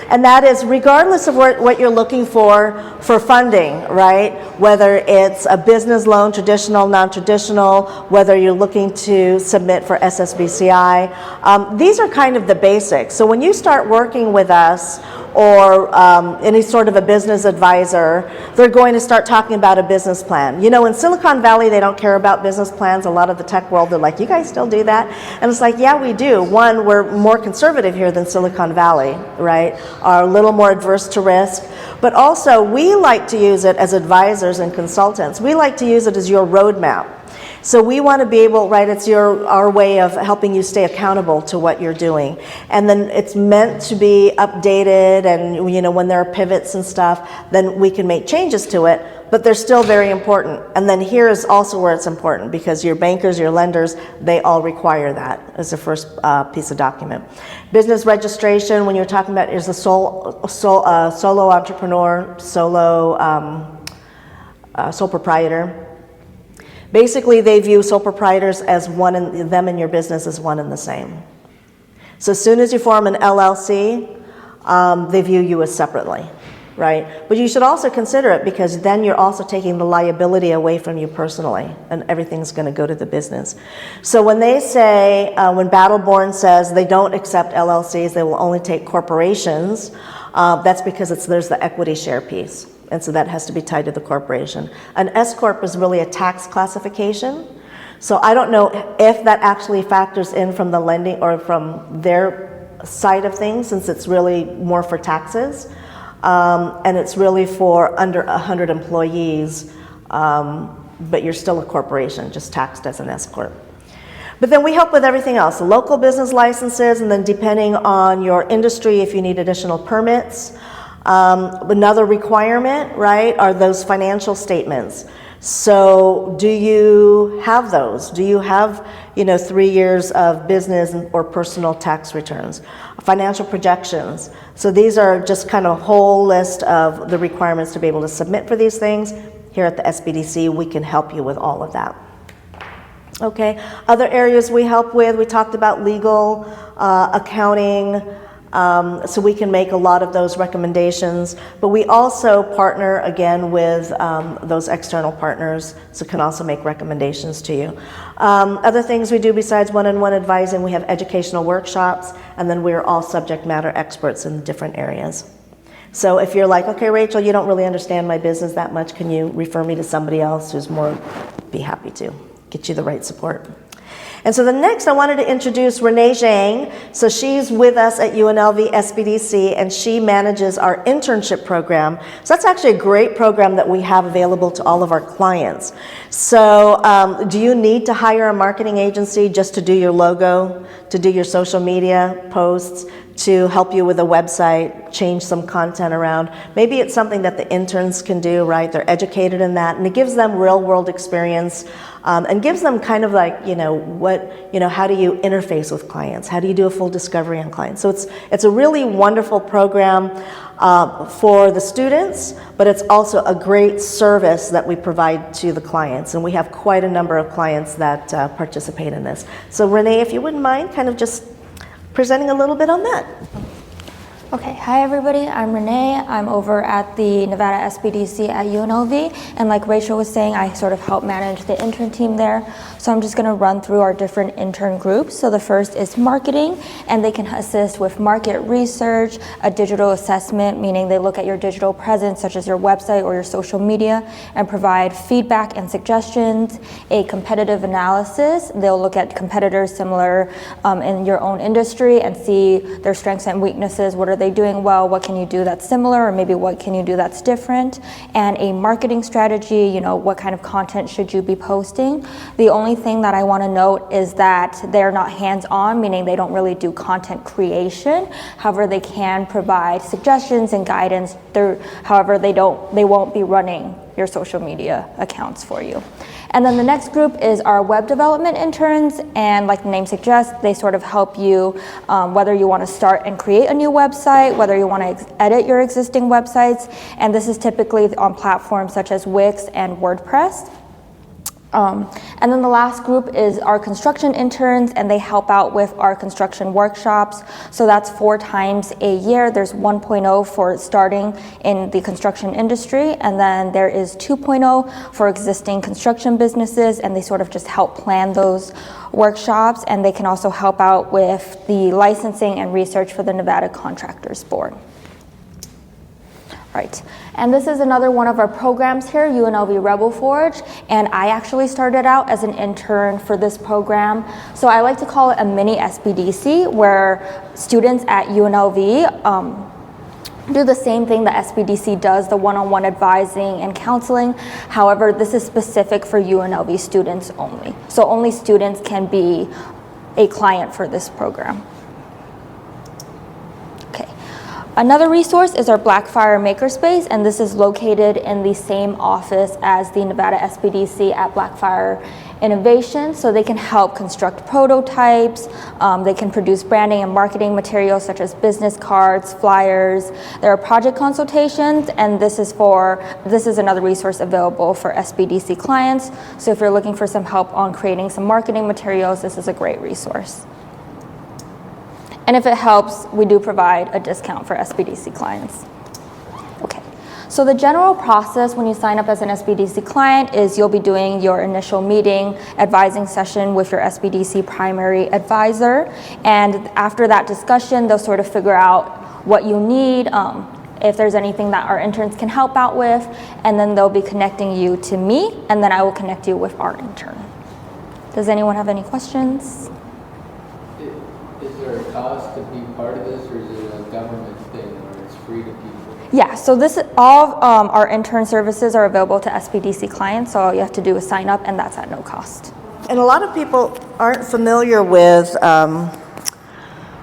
And that is, regardless of what you're looking for funding, right? Whether it's a business loan, traditional, non-traditional, whether you're looking to submit for SSBCI, these are kind of the basics. So when you start working with us, or any sort of a business advisor, they're going to start talking about a business plan. In Silicon Valley, they don't care about business plans. A lot of the tech world, they're like, you guys still do that? And it's like, yeah, we do. One, we're more conservative here than Silicon Valley, right? Are a little more adverse to risk. But also, we like to use it as advisors and consultants. We like to use it as your roadmap. So we want to be able, right, it's our way of helping you stay accountable to what you're doing. And then it's meant to be updated, and when there are pivots and stuff, then we can make changes to it, but they're still very important. And then here is also where it's important, because your bankers, your lenders, they all require that as the first piece of document. Business registration, when you're talking about, is a solo entrepreneur, sole proprietor. Basically, they view sole proprietors as them and your business as one and the same. So as soon as you form an LLC, they view you as separately, right? But you should also consider it, because then you're also taking the liability away from you personally, and everything's going to go to the business. So when they say, when Battleborn says they don't accept LLCs, they will only take corporations, that's because there's the equity share piece. And so that has to be tied to the corporation. An S Corp is really a tax classification. So I don't know if that actually factors in from the lending or from their side of things, since it's really more for taxes. And it's really for under 100 employees, but you're still a corporation, just taxed as an S Corp. But then we help with everything else, local business licenses, and then depending on your industry, if you need additional permits. Another requirement, right, are those financial statements. So do you have those? Do you have, 3 years of business or personal tax returns? Financial projections. So these are just kind of a whole list of the requirements to be able to submit for these things. Here at the SBDC, we can help you with all of that. Okay, other areas we help with, we talked about legal, accounting, so we can make a lot of those recommendations, but we also partner again with those external partners, so can also make recommendations to you. Other things we do besides one-on-one advising, we have educational workshops, and then we're all subject matter experts in different areas. So if you're like, okay, Rachel, you don't really understand my business that much, can you refer me to somebody else who's more, be happy to get you the right support. And so the next, I wanted to introduce Renee Zhang. So she's with us at UNLV SBDC, and she manages our internship program. So that's actually a great program that we have available to all of our clients. So do you need to hire a marketing agency just to do your logo, to do your social media posts, to help you with a website, change some content around? Maybe it's something that the interns can do, right? They're educated in that, and it gives them real world experience, and gives them kind of like, how do you interface with clients? How do you do a full discovery on clients? So it's a really wonderful program for the students, but it's also a great service that we provide to the clients, and we have quite a number of clients that participate in this. So Renee, if you wouldn't mind kind of just presenting a little bit on that. Okay, hi everybody, I'm Renee. I'm over at the Nevada SBDC at UNLV, and like Rachel was saying, I sort of help manage the intern team there. So I'm just gonna run through our different intern groups. So the first is marketing, and they can assist with market research, a digital assessment, meaning they look at your digital presence, such as your website or your social media, and provide feedback and suggestions. A competitive analysis, they'll look at competitors similar in your own industry and see their strengths and weaknesses. What are they doing well? What can you do that's similar, or maybe what can you do that's different? And a marketing strategy, what kind of content should you be posting? The only thing that I want to note is that they're not hands-on, meaning they don't really do content creation. However, they can provide suggestions and guidance. However, they won't be running your social media accounts for you. And then the next group is our web development interns, and like the name suggests, they sort of help you whether you want to start and create a new website, whether you want to edit your existing websites, and this is typically on platforms such as Wix and WordPress. And then the last group is our construction interns, and they help out with our construction workshops. So that's 4 times a year. There's 1.0 for starting in the construction industry, and then there is 2.0 for existing construction businesses, and they sort of just help plan those workshops, and they can also help out with the licensing and research for the Nevada Contractors Board. Right, and this is another one of our programs here, UNLV Rebel Forge, and I actually started out as an intern for this program. So I like to call it a mini SBDC, where students at UNLV do the same thing that SBDC does, the one-on-one advising and counseling. However, this is specific for UNLV students only. So only students can be a client for this program. Another resource is our Blackfire Makerspace, and this is located in the same office as the Nevada SBDC at Blackfire Innovation. So they can help construct prototypes, they can produce branding and marketing materials such as business cards, flyers. There are project consultations, and this is another resource available for SBDC clients. So if you're looking for some help on creating some marketing materials, this is a great resource. And if it helps, we do provide a discount for SBDC clients. Okay, so the general process when you sign up as an SBDC client is you'll be doing your initial meeting, advising session with your SBDC primary advisor. And after that discussion, they'll sort of figure out what you need, if there's anything that our interns can help out with, and then they'll be connecting you to me, and then I will connect you with our intern. Does anyone have any questions? Is there a cost to be part of this, or is it a government thing where it's free to people? Yeah, so all of our intern services are available to SBDC clients, so all you have to do is sign up, and that's at no cost. And a lot of people aren't familiar with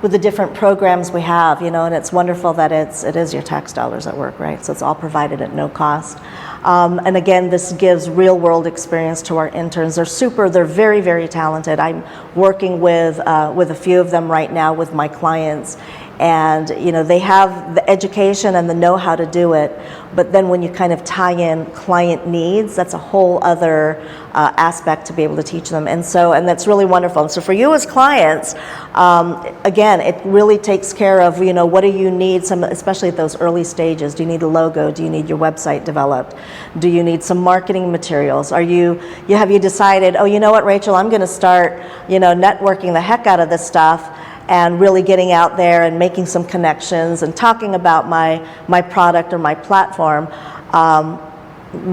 the different programs we have, and it's wonderful that it is your tax dollars at work, right? So it's all provided at no cost. And again, this gives real world experience to our interns. They're very, very talented. I'm working with a few of them right now with my clients, and they have the education and the know-how to do it, but then when you kind of tie in client needs, that's a whole other aspect to be able to teach them. And that's really wonderful. And so for you as clients, again, it really takes care of, what do you need, especially at those early stages. Do you need a logo? Do you need your website developed? Do you need some marketing materials? Have you decided, oh, you know what, Rachel, I'm going to start, networking the heck out of this stuff, and really getting out there and making some connections and talking about my product or my platform.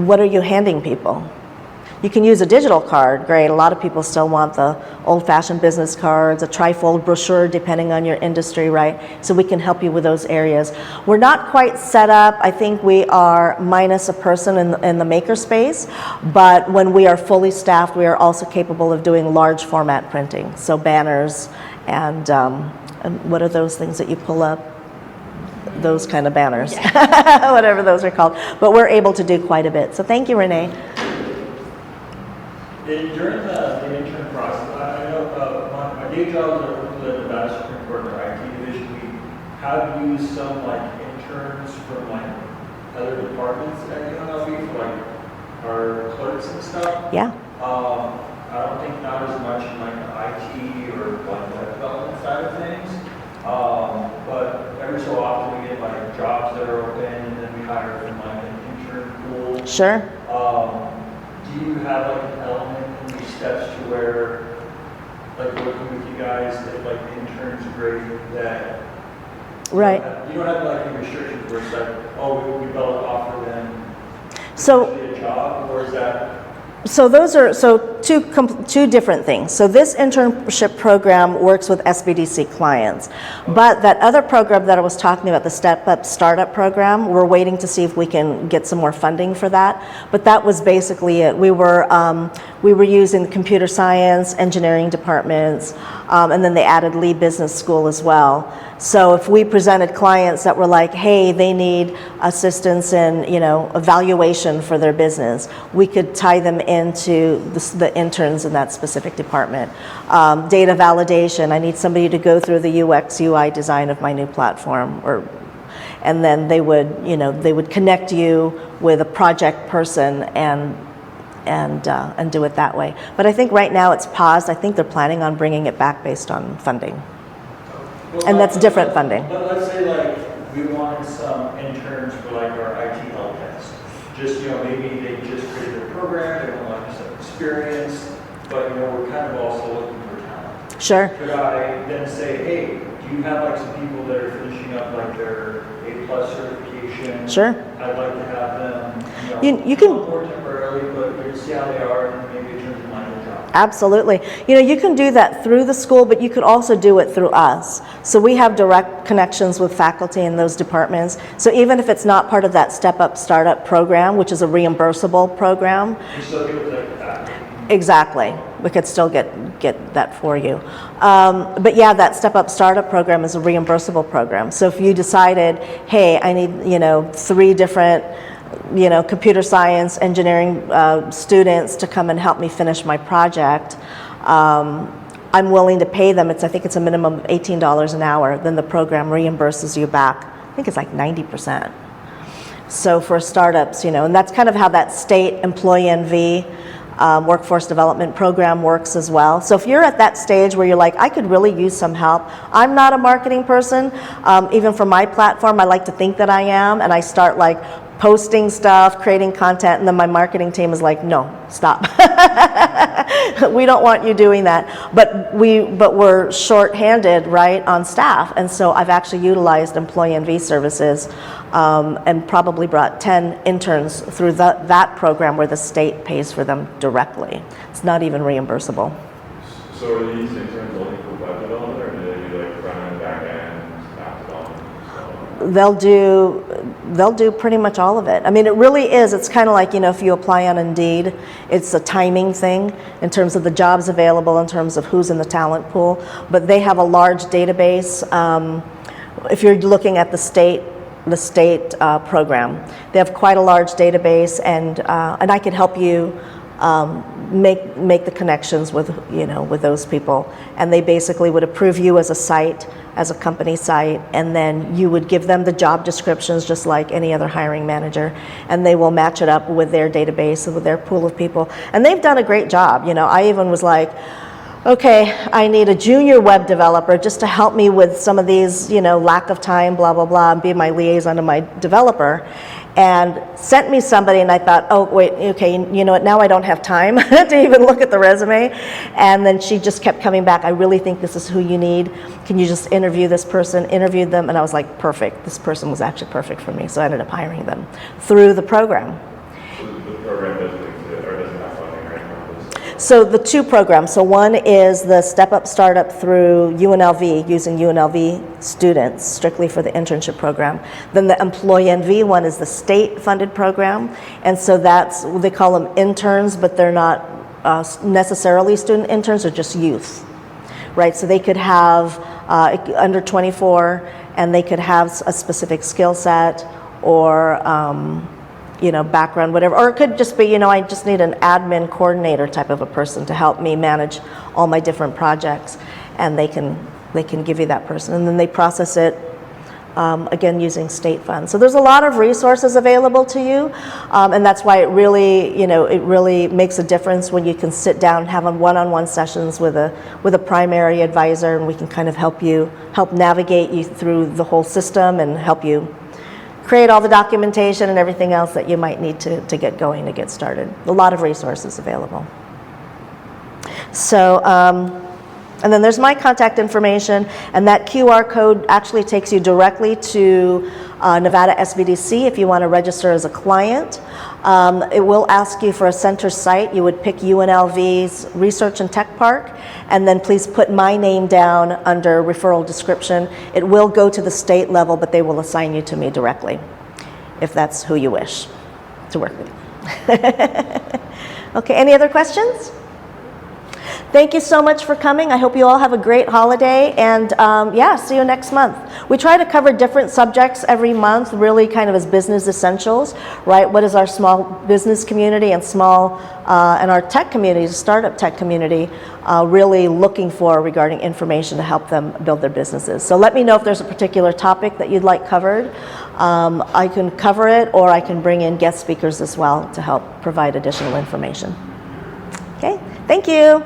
What are you handing people? You can use a digital card, great. A lot of people still want the old-fashioned business cards, a trifold brochure, depending on your industry, right? So we can help you with those areas. We're not quite set up. I think we are minus a person in the makerspace, but when we are fully staffed, we are also capable of doing large format printing, so banners and what are those things that you pull up? Those kind of banners, yeah. Whatever those are called. But we're able to do quite a bit. So thank you, Renee. During the intern process, I know my day job is with the Nevada Supreme Court in our IT division. We have used some interns from other departments at UNLV for our clerks and stuff. Yeah. I don't think not as much in the IT or web development side of things, but every so often we get jobs that are open, and then we hire from an intern pool. Sure. Do you have an element in these steps to where, working with you guys, if the interns are great, that right. You don't have any restrictions where it's we better offer them so a job, or is that? So two different things. So this internship program works with SBDC clients, but that other program that I was talking about, the Step Up Startup program, we're waiting to see if we can get some more funding for that. But that was basically it. We were using the computer science, engineering departments, and then they added Lee Business School as well. So if we presented clients that were like, hey, they need assistance in, evaluation for their business, we could tie them into the interns in that specific department. Data validation, I need somebody to go through the UX UI design of my new platform, and then they would connect you with a project person and do it that way. But I think right now it's paused. I think they're planning on bringing it back based on funding. And that's different funding. But let's say we wanted some interns for our IT help desk. Just, maybe they just created a program, they want some experience, but we're kind of also looking for talent. Sure. Could I then say, hey, do you have some people that are finishing up their A+ certification? Sure. I'd like to have them, You can more temporarily, but see how they are, and maybe it turns into my new job. Absolutely. You can do that through the school, but you could also do it through us. So we have direct connections with faculty in those departments. So even if it's not part of that Step Up Startup program, which is a reimbursable program. You still get with that. Exactly. We could still get that for you. But yeah, that Step Up Startup program is a reimbursable program. So if you decided, hey, I need, 3 different computer science, engineering students to come and help me finish my project, I'm willing to pay them. I think it's a minimum of $18 an hour. Then the program reimburses you back. I think it's 90%. So for startups, and that's kind of how that state employee NV workforce development program works as well. So if you're at that stage where you're like, I could really use some help. I'm not a marketing person. Even for my platform, I like to think that I am, and I start posting stuff, creating content, and then my marketing team is like, no, stop. We don't want you doing that. But we're short-handed, right, on staff, and so I've actually utilized employee NV services and probably brought 10 interns through that program where the state pays for them directly. It's not even reimbursable. So are these interns only for web development, or do they do front end, back end, app development? They'll do pretty much all of it. I mean, it really is. It's kind of like, if you apply on Indeed, it's a timing thing in terms of the jobs available, in terms of who's in the talent pool. But they have a large database. If you're looking at the state program, they have quite a large database, and I could help you make the connections with those people, and they basically would approve you as a site, as a company site, and then you would give them the job descriptions just like any other hiring manager, and they will match it up with their database and with their pool of people, and they've done a great job. I even was like, okay, I need a junior web developer just to help me with some of these, lack of time, blah, blah, blah, and be my liaison to my developer. And sent me somebody, and I thought, oh, wait, okay, you know what, now I don't have time to even look at the resume. And then she just kept coming back, I really think this is who you need. Can you just interview this person? Interviewed them, and I was like, perfect. This person was actually perfect for me, so I ended up hiring them through the program. So the program doesn't exist, or doesn't have funding right now? So the 2 programs, so one is the Step Up Startup through UNLV, using UNLV students strictly for the internship program. Then the Employee NV one is the state-funded program, and so they call them interns, but they're not necessarily student interns, they're just youth, right? So they could have under 24, and they could have a specific skill set or background, whatever. Or it could just be, I just need an admin coordinator type of a person to help me manage all my different projects, and they can give you that person, and then they process it again using state funds. So there's a lot of resources available to you, and that's why it really makes a difference when you can sit down and have one-on-one sessions with a primary advisor, and we can kind of help navigate you through the whole system and help you create all the documentation and everything else that you might need to get going, to get started. A lot of resources available. So And then there's my contact information, and that QR code actually takes you directly to Nevada SBDC if you want to register as a client. It will ask you for a center site. You would pick UNLV's Research and Tech Park, and then please put my name down under referral description. It will go to the state level, but they will assign you to me directly, if that's who you wish to work with. Okay, any other questions? Thank you so much for coming. I hope you all have a great holiday, and yeah, see you next month. We try to cover different subjects every month, really kind of as business essentials, right? What is our small business community and and our tech community, startup tech community, really looking for regarding information to help them build their businesses. So let me know if there's a particular topic that you'd like covered. I can cover it, or I can bring in guest speakers as well to help provide additional information. Okay, thank you.